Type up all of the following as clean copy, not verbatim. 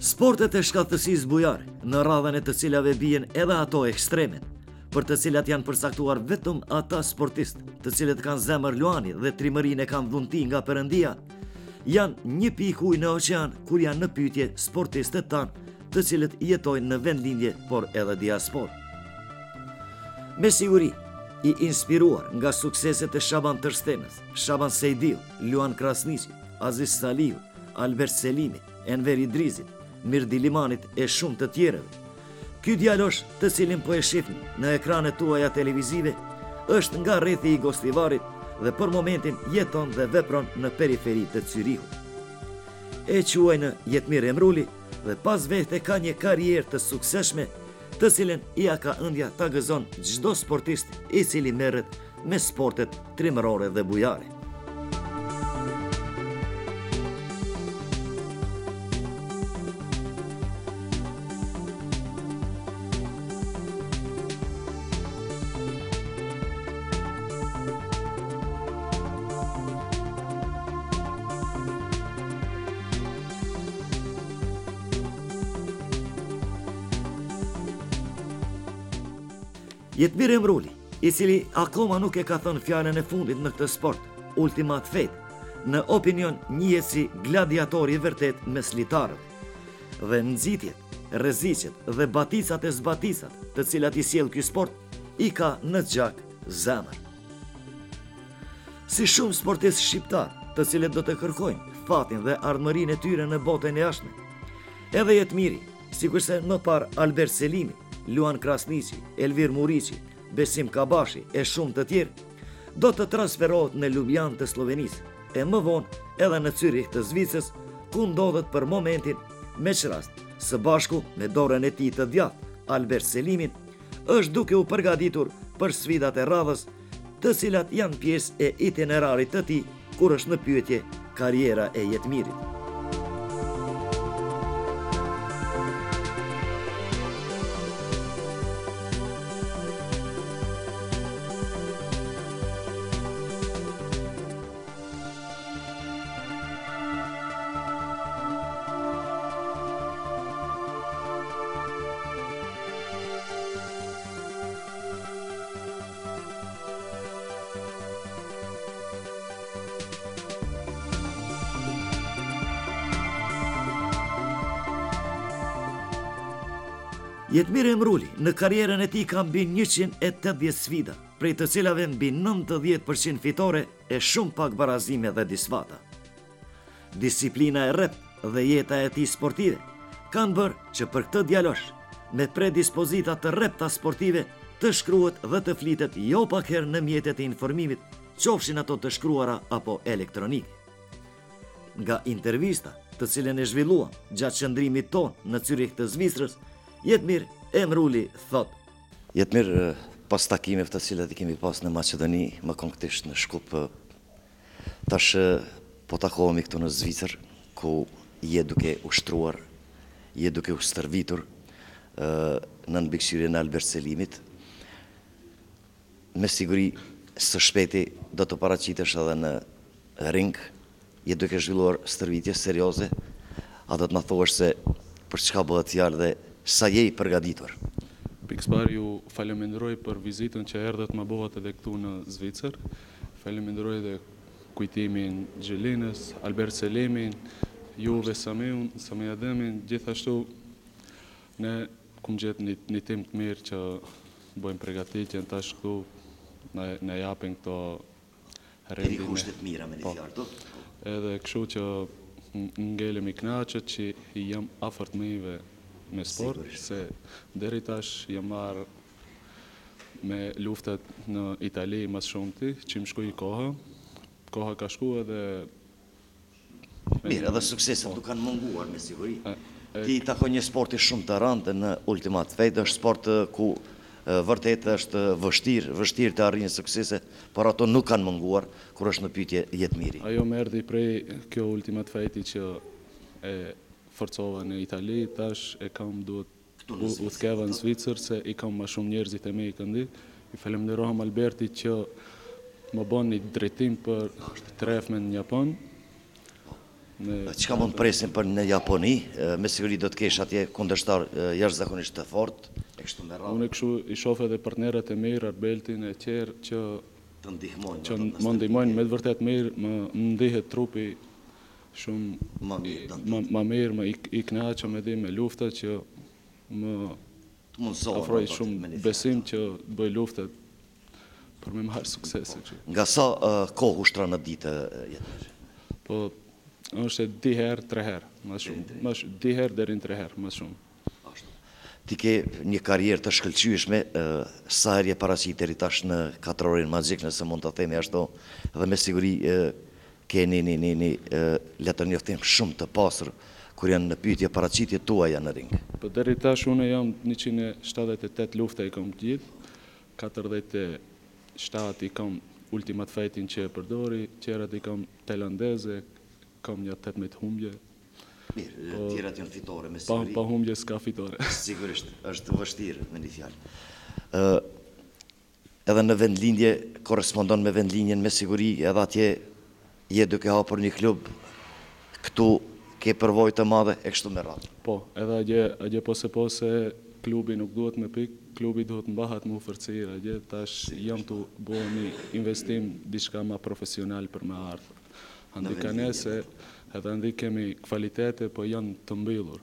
Sportet e shkallësisë bujare, në radhën e të cilave bien edhe ato ekstremet, për të cilat janë përcaktuar vetëm ata sportistë, të cilët kanë zemër luani dhe trimërinë e kanë dhunti nga Perëndia, janë një pikë ujë në oqean kur janë në pyetje sportistët tanë, të cilët jetojnë në vendlindje, por edhe diasporë. Me siguri, i inspiruar nga sukseset e Shaban Tërstenës, Shaban Sejdiu, Luan Krasniqi, Aziz Saliu, Albert Selimi, Enver Idrizit, Mirdi Limanit e shumë të tjerëve, ky djalosh të cilin po e shihni në ekranet tuaja televizive është nga rrethi i Gostivarit dhe për momentin jeton dhe vepron në periferi të Zyrihut. E quajnë Jetmir Emruli dhe pas vete ka një karrierë të suksesshme, të cilën ia ka ëndja ta gëzon çdo sportist i cili merret me sportet trimërore dhe bujare. Jetmir Emruli, i cili akoma nuk e ka thënë fjalën e fundit në këtë sport, Ultimate Fight, në opinion njihet si gladiatori i vërtet mes litarëve. Dhe nxitjet, rreziqet dhe baticat e zbaticat, të cilat i sjell ky sport, i ka në gjak zemër. Si shumë sportistë shqiptar, të cilët do të kërkojnë fatin dhe ardhmërinë e tyre në botën e jashtme, edhe Jetmiri, sikurse më parë Albert Selimi, Luan Krasniqi, Elvir Muriqi, Besim Kabashi e shumë të tjerë, do të transferohet në Ljubljanë të Slovenisë, e më vonë edhe në Zyrich të Zvicrës, ku ndodhet për momentin me çrast, së bashku me dorën e tij të djathtë, Albert Selimin, është duke u përgatitur për sfidat e radhës, të cilat janë pjesë e itinerarit të tij kur është në pyetje karriera e Jetmirit. Jetmir Emruli në karrierën e tij ka mbi 180 sfida, prej të cilave mbi 90% fitore e shumë pak barazime dhe disfata. Disiplina e rrep dhe jeta e tij sportive kanë bërë që për këtë djalosh, me predispozita të rrepta sportive, të shkruhet dhe të flitet jo pak herë në mjetet e informimit, qofshin ato të shkruara apo elektronike. Nga intervista, të cilën e zhvilluam gjatë qëndrimit tonë në Zyrich të Zvicrës, Jetmir Emruli thot: Jetmir, pas takimeve të cilat i kemi pas në Maqedoni, më konkretisht në Shkup, tash po takohemi këtu në Zvicër, ku je duke ushtruar, je duke u stërvitur në mbikëqyrjen e Albert Selimit. Me siguri së shpejti do të paraqitesh edhe në ring, je duke zhvilluar stërvitje serioze, a do të na thuash se për çka bëhet fjalë dhe sa je i përgatitur? Pikësbar ju falenderoj për vizitën që erdhët më bëvat edhe këtu në Zvicër. Falenderoj edhe kujtimin Gjelinës, Albert Selimin, juve Samiun, Sami Ademin, gjithashtu ne kum gjetë një tim të mirë që bëjmë përgatitjen tash këtu, na japin këto rendime. Deri kushtet mira me një fjalë, do? Edhe kështu që ngelem i kënaqur që jam afër të mive me sport, se deri tash jam marrë me luftat në Itali mas shumti, që më shkoi koha ka shku edhe... Mirë, edhe sukseset nuk kanë munguar me siguri. Ti takon një sporti shumë të rëndë në Ultimate Fight, është sport ku vërtet është vështirë të arrijnë suksese, por ato nuk kanë munguar kur është në pyetje Jetmiri. Ajo më erdhi prej kjo Ultimate Fight që e forcova në Itali, tash e kam duhet u thkeva në Zvicër, se i kam ma shumë njerëzit e me i këndi. I falenderohem Alberti që më bon një drejtim për trefme në Japon. Çka mund presim për në Japoni, me siguri do të kesh atje kundërshtar jashtëzakonisht të fortë, e kështu me radhë. Unë kështu i shoh edhe partnerët e mirë, Arbeltin e tjerë që të ndihmojnë. Që më ndihmojnë me të vërtet mirë, më ndihet trupi shumë më mirë, më i kënaqur me me lufta që më ofroj shumë besim që bëj luftat për me marrë suksese. Nga sa kohë ushtra në ditë Jetmir? Po është 2 herë, 3 herë, më shumë. 2 herë deri në 3 herë, më shumë. Ti ke një karrierë të shkëlqyeshme, sa herë je paraqitur deri tash në Katrorin Magjik, nëse mund ta themi ashtu, dhe me siguri keni le të njoftim shumë të pasur kur janë në pyetje paraqitjet tuaja në ring. Po deri tash unë jam 178 lufta i kam gjithë, 47 i kam Ultimate Fighting që e përdori, qerat i kam tajlandeze, kam një 18 humbje. Mirë, tjerat janë fitore, me siguri. Pa humbje s'ka fitore. Sigurisht, është vështirë, me një fjalë. Edhe në vendlindje, korrespondon me vendlinjen, me siguri, edhe atje je duke hapur një klub, këtu ke përvojë të madhe, e kështu me radhë. Po, edhe atje pose klubi nuk duhet me pik, klubi duhet mbahet më forcira, atje tash jam të bëj një investim diçka më profesional për me ardhur. Andi ka nese, edhe andi kemi kvalitete, po janë të mbyllur.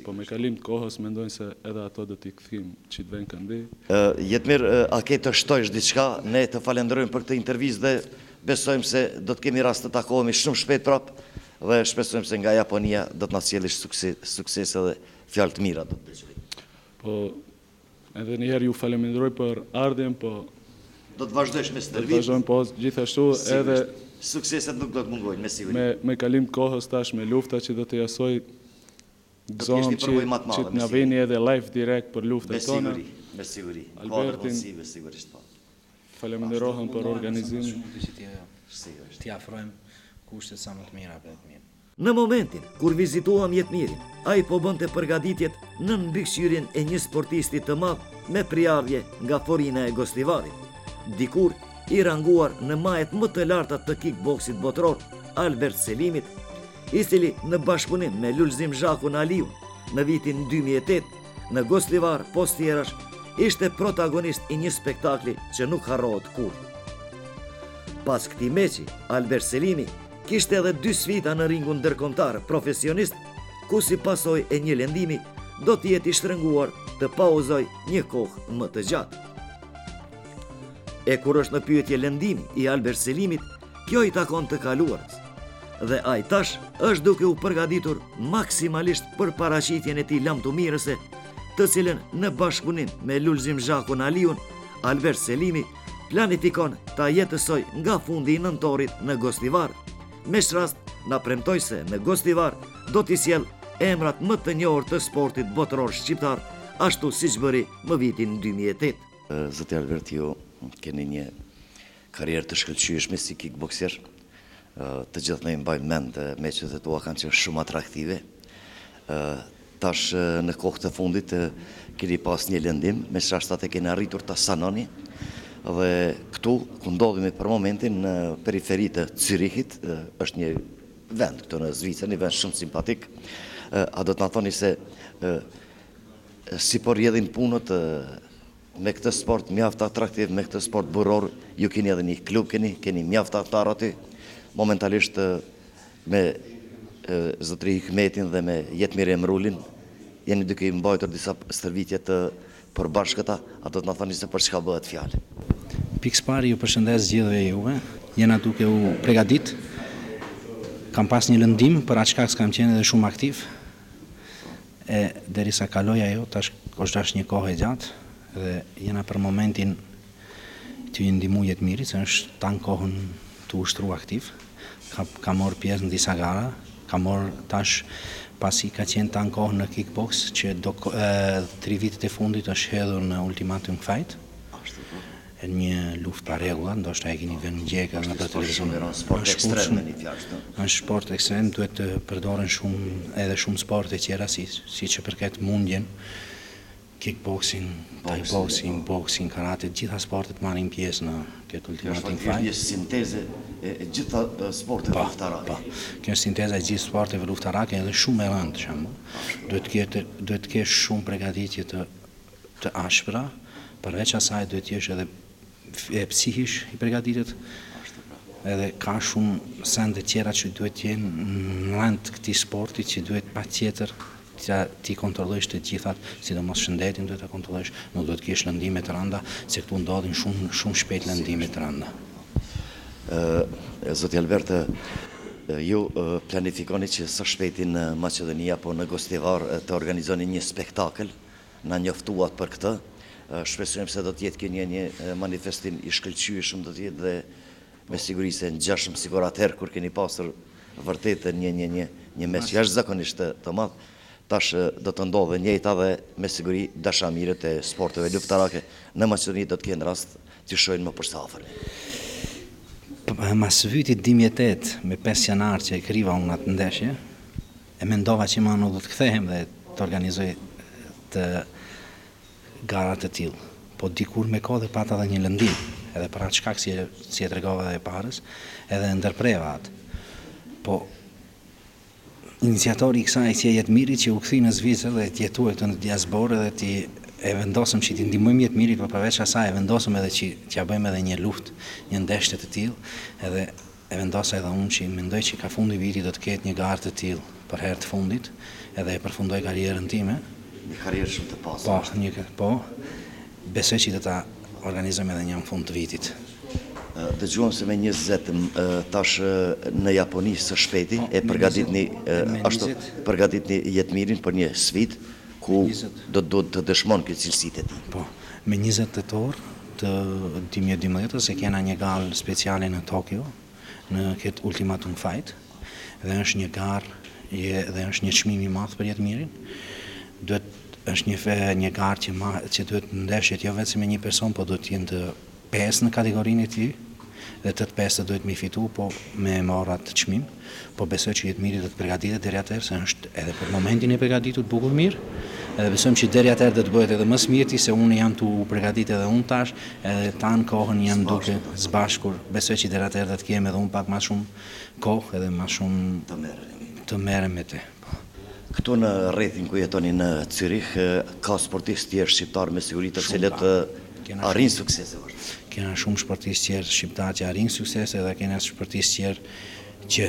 Po me kalim të kohës, mendojnë se edhe ato do t'i kthim që të ven këndi. Jetmir, a ke të shtojsh diçka, ne të falenderojmë për këtë intervizë dhe besojmë se do të kemi rast të takohemi shumë shpejt prapë dhe shpresojmë se nga Japonia do të na sjellësh suksese dhe fjalë të mira do të dëgjojmë. Po, edhe njëherë ju falenderoj për ardhjen, po... Do të vazhdojsh me stërvit? Do të vazhdojmë, po, gjithashtu edhe... Sukseset nuk do të mungojnë, me siguri. Me kalim të kohës tash, me lufta që do të jasoj, gëzohem që të nga vini edhe live direkt për luftat tona. Me siguri, Albertin, faleminderohem për organizimin. T'i afrojmë kushtet sa më të mira për Jetmirin. Në momentin kur vizituam Jetmirin, ai po bënte përgatitjet në mbikëqyrjen e një sportisti të madh me priardhje nga Forina e Gostivarit, dikur i ranguar në majet më të larta të kickboksit botëror, Albert Selimit, i cili në bashkëpunim me Lulzim Zhakun Aliun në vitin 2008 në Gostivar Postjerash ishte protagonist i një spektakli që nuk harrohet kurrë. Pas këtij meçi, Albert Selimi kishte edhe 2 sfida në ringun ndërkombëtar profesionist, ku si pasojë e një lëndimi do të jetë i shtrënguar të pauzoj një kohë më të gjatë. E kur është në pyetje lëndimi i Albert Selimit, kjo i takon të kaluarës. Dhe ai tash është duke u përgatitur maksimalisht për paraqitjen e tij lamtumirëse, të cilën në bashkëpunim me Lulzim Zhakun Aliun, Albert Selimi planifikon ta jetësoj nga fundi i nëntorit në Gostivar. Me rast na premtoi se në Gostivar do t'i sjell emrat më të njohur të sportit botëror shqiptar, ashtu siç bëri më vitin 2008. Zoti Albert, ju keni një karrierë të shkëlqyeshme si kickboxer. Të gjithë ne mbajmë mend meqet e tua kanë qenë shumë atraktive. Tash në kohë të fundit keni pas një lëndim, me çfarë keni arritur ta sanoni. Dhe këtu ku ndodhemi për momentin në periferi të Zürichit, është një vend këtu në Zvicër, një vend shumë simpatik. A do të na thoni se si po rrjedhin punët me këtë sport mjaft atraktiv, me këtë sport burror, ju keni edhe një klub, keni mjaft anëtar aty. Momentalisht me zotëri Hikmetin dhe me Jetmir Emrulin jeni duke i mbajtur disa stërvitje të përbashkëta, a do të na thoni se për çka bëhet fjalë? Pikëpari ju përshëndes gjithëve juve, jena duke u përgatit, kam pas një lëndim, për atë shkak s'kam qenë edhe shumë aktiv, derisa kaloj ajo, tash është dash një kohë e gjatë, dhe jena për momentin t'ju ndihmu Jetmirit, se është tanë kohën të ushtru aktiv, ka morë pjesë në disa gara, ka morë tash pasi ka qenë tanë kohën në kickbox, që 3 vitet e fundit është hedhur në Ultimate Fight, një luftë pa rregulla, ndoshta e keni vënë gjeka nga të televizionit. Është sport ekstrem, duhet të përdoren shumë sporte tjera si që përket mundjen kickboxing, thai boxing, boxing, karate, gjitha sportet marrin pjesë në këtë Ultimate Fight. Kjo është sinteze e gjitha sporteve luftarake. Kjo është sinteza e gjithë sporteve luftarake edhe shumë e rëndë, për shembull. Duhet të kesh shumë përgatitje të ashpra, përveç asaj duhet të jesh edhe psikisht i përgatitur. Edhe ka shumë sende tjera që duhet të jenë në rand këtij sporti që duhet patjetër ti kontrollosh të gjithat, sidomos shëndetin duhet ta kontrollosh, nuk duhet të kesh lëndime të rënda, se këtu ndodhin shumë shpejt lëndime të rënda. Zoti Albert, ju planifikoni që së shpejti në Maqedoni apo në Gostivar të organizoni një spektakël, na njoftuat për këtë. Shpresojmë se do të jetë një manifestim i shkëlqyeshëm do të jetë dhe me siguri se ngjashëm sikur atëherë kur keni pasur vërtet një mes jashtëzakonisht të madh. Tash do të ndodhe njëjta dhe me siguri dashamirët e sporteve luftarake në Maqedoni do të kenë rast të shohin më përsafër. Mas vitit 2008 me 5 janar që e kriva unë atë ndeshje, e mendova që më nuk do të kthehem dhe të organizoj të garat të tillë. Po dikur me kohë dhe pata dhe një lëndim, edhe për atë shkak si e tregova dhe parës, edhe ndërpreva atë. Po iniciatori i kësaj që Jetmiri që u kthi në Zvicër dhe të jetuar këtu në diasporë dhe ti e vendosëm që ti ndihmojmë Jetmirit, por përveç asaj e vendosëm edhe që t'ja bëjmë edhe një luftë, një ndeshje të tillë, edhe e vendosa edhe unë që mendoj që ka fundi viti do të ketë një garë të tillë për herë të fundit, edhe e përfundoj karrierën time. Një karrierë shumë të pasur. Po, besoj që do ta organizojmë edhe një në fund të vitit. Dëgjuam se me 20 tash në Japoni së shpejti e përgatitni Jetmirin për një sfidë ku do të dëshmon këtë cilësitë e tij. Po, me 20 tetor të 2012 se kena një garë speciale në Tokyo në këtë Ultimate Fight dhe është një garë dhe është një çmim i madh për Jetmirin. Është një garë që duhet ndeshjet jo vetëm me një person, po duhet të jenë të 5 në kategorinë e tij dhe të 5 duhet me fitu, po me marrë atë çmim, po besoj që Jetmiri do të përgatitet deri atëherë, se është edhe për momentin e përgatitur bukur mirë, edhe besojmë që deri atëherë do të bëhet edhe më smiri se unë jam tu përgatitur edhe unë tash, edhe tanë kohën jam duke zbashkur, besoj që deri atëherë do të kemi edhe unë pak më shumë kohë edhe më shumë të merrem me të. Këtu në rrethin ku jetoni në Zürich, ka sportistë tjerë shqiptar me siguri të cilët arrin suksese. Kena shumë sportistë tjerë shqiptar që arrin suksese dhe kena sportistë tjerë që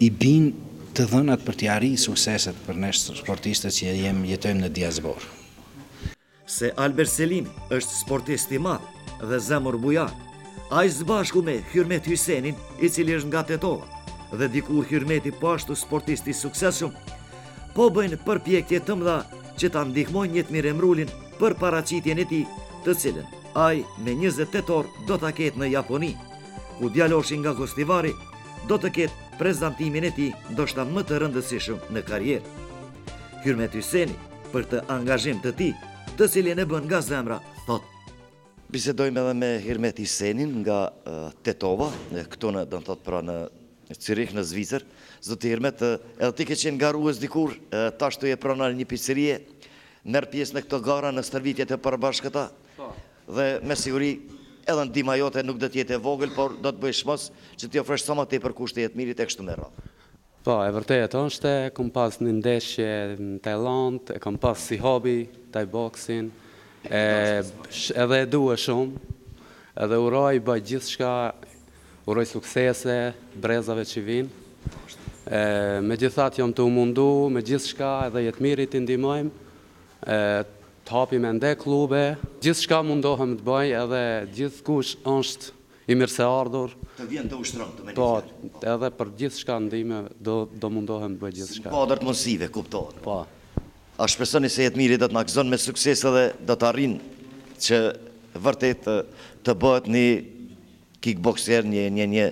i bin të dhënat për t'i arrijë sukseset për ne sportistët që jetojmë në diasporë. Se Albert Selimi është sportist i madh dhe zemër bujar, ai së bashku me Hyrmet Hysenin, i cili është nga Tetova, dhe dikur Hyrmeti po ashtu sportist i suksesshëm, po bëjnë përpjekje të mëdha që ta ndihmojnë Jetmir Emrulin për paraqitjen e tij, të cilën ai me 20 tetor do ta ketë në Japoni, ku djaloshin nga Gostivari do të ketë prezantimin e tij ndoshta më të rëndësishëm në karrierë. Hyrmet Hyseni për të angazhim të tij, të cilin e bën nga zemra, thot: Bisedojmë edhe me Hyrmet Hysenin nga Tetova, këtu në do të thotë pra në Zürich në Zvicër. Zoti Hyrmet, edhe ti ke qenë garues dikur, tash të je pronar një pizzerie, merr pjesë në këto gara në stërvitjet e përbashkëta. Dhe me siguri edhe ndihma jote nuk do të jetë e vogël, por do të bësh mos që ti ofrosh sa më tepër kushte Jetmirit e kështu me radhë. Po, e vërtet është, kam pas një ndeshje në Tajland, e kam pas si hobi, Thai boxing, edhe e dua shumë, edhe uroj bëj gjithçka, uroj suksese brezave që vinë. Megjithatë jam të mundu me gjithçka edhe Jetmirit i ndihmojmë, të hapim ende klube, gjithçka mundohem të bëj edhe gjithkush është i mirëseardhur. Të vjen të ushtron të me një fjalë. Po, edhe për gjithçka ndihmë do mundohem të bëj gjithçka. Padër të mundësive, kuptohet. Po. A shpresoni se Jetmiri do të na gëzon me sukses edhe do të arrin që vërtet të bëhet një kickboxer, një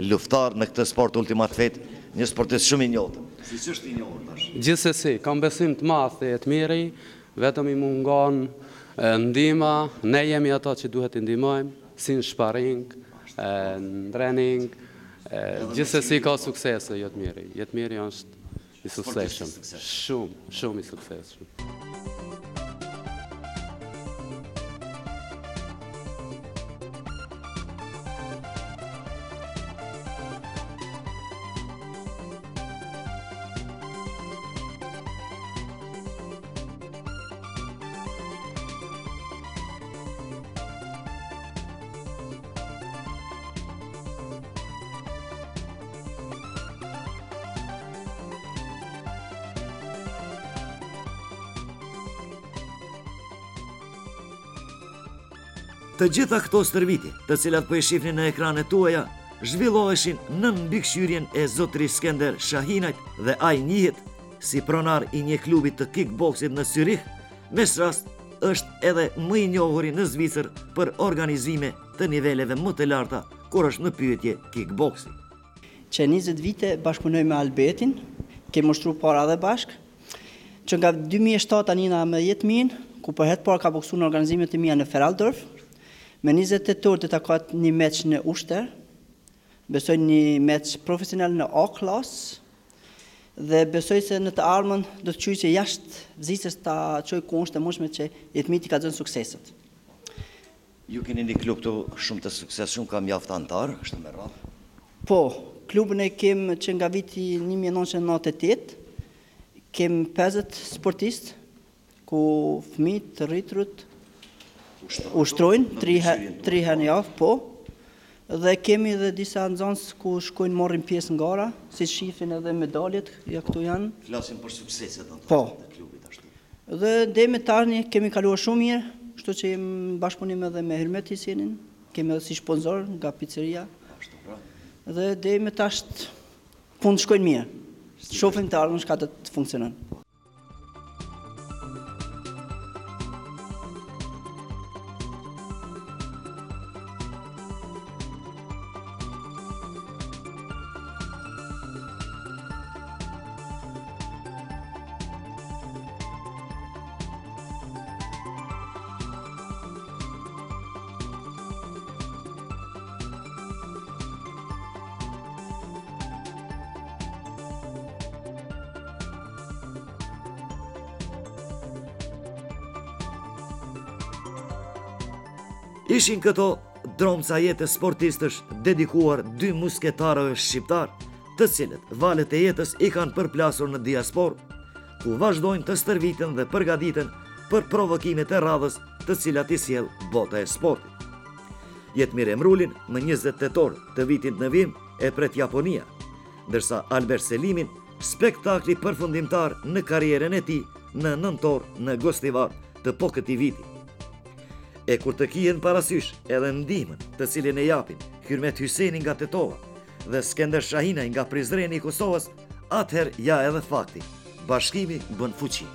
luftar në këtë sport Ultimate Fight, një sportist shumë i njohur. Si është i njohur tash? Gjithsesi, kam besim të madh te Jetmiri, vetëm i mungon ndihma, ne jemi ato që duhet i ndihmojmë, si në sparring, në trening, gjithsesi ka suksese Jetmiri. Jetmiri është i suksesshëm. Shumë i suksesshëm. Të gjitha këto stërvitje, të cilat po e shihni në ekranet tuaja, zhvilloheshin nën mbikëqyrjen e zotërisë Skender Shahinajt dhe ai njihet si pronar i një klubi të kickboksit në Zürich, mes rast është edhe më i njohur në Zvicër për organizime të niveleve më të larta kur është në pyetje kickboksi. Që 20 vite bashkëpunoj me Albertin, kemi ushtruar para dhe bashk, që nga 2007 tani na me 10.000, ku për herë parë ka boksuar në organizimet e mia në Feraldorf. Me 28 orë të takat një meç në Ushter, besoj një meç profesional në A-klas, dhe besoj se në të ardhmen do të qyj që jashtë Zvicrës ta qoj konsh të mundshme që jetëmiti ka zënë sukseset. Ju keni një klub të shumë të suksesshëm, ka mjaft antar, është me radhë? Po, klubin e kem që nga viti 1998, kem 50 sportistë, ku fëmijët të rriturët ushtrojnë 3 herë në javë, po, dhe kemi dhe disa nxënës ku shkojnë marrin pjesë në gara, si shifin edhe medaljet, ja këtu janë. Flasim për sukseset të klubit ashtu. Dhe deri më tani kemi kaluar shumë mirë, kështu që jem bashkëpunim edhe me Hirmet Hisenin, kemi edhe si sponsor nga pizzeria. Ashtu pra. Dhe deri më tash punë shkojnë mirë. Shohim të ardhmen çka do të funksionojnë. Ishin këto dromca jetës sportistësh dedikuar 2 musketarëve shqiptar, të cilët valët e jetës i kanë përplasur në diaspor, ku vazhdojnë të stërviten dhe përgatiten për provokimet e radhës të cilat i sjell bota e sportit. Jetmir Emrulin më 20 tetor të vitit në vim e pret Japonia, ndërsa Albert Selimin spektakli përfundimtar në karrierën e tij në nëntor në Gostivar të po këtij viti. E kur të kijen parasysh edhe ndihmën të cilin e japin Hirmet Hyseni nga Tetova dhe Skender Shahinaj nga Prizreni i Kosovës, atëherë ja edhe fakti, bashkimi bën fuqi.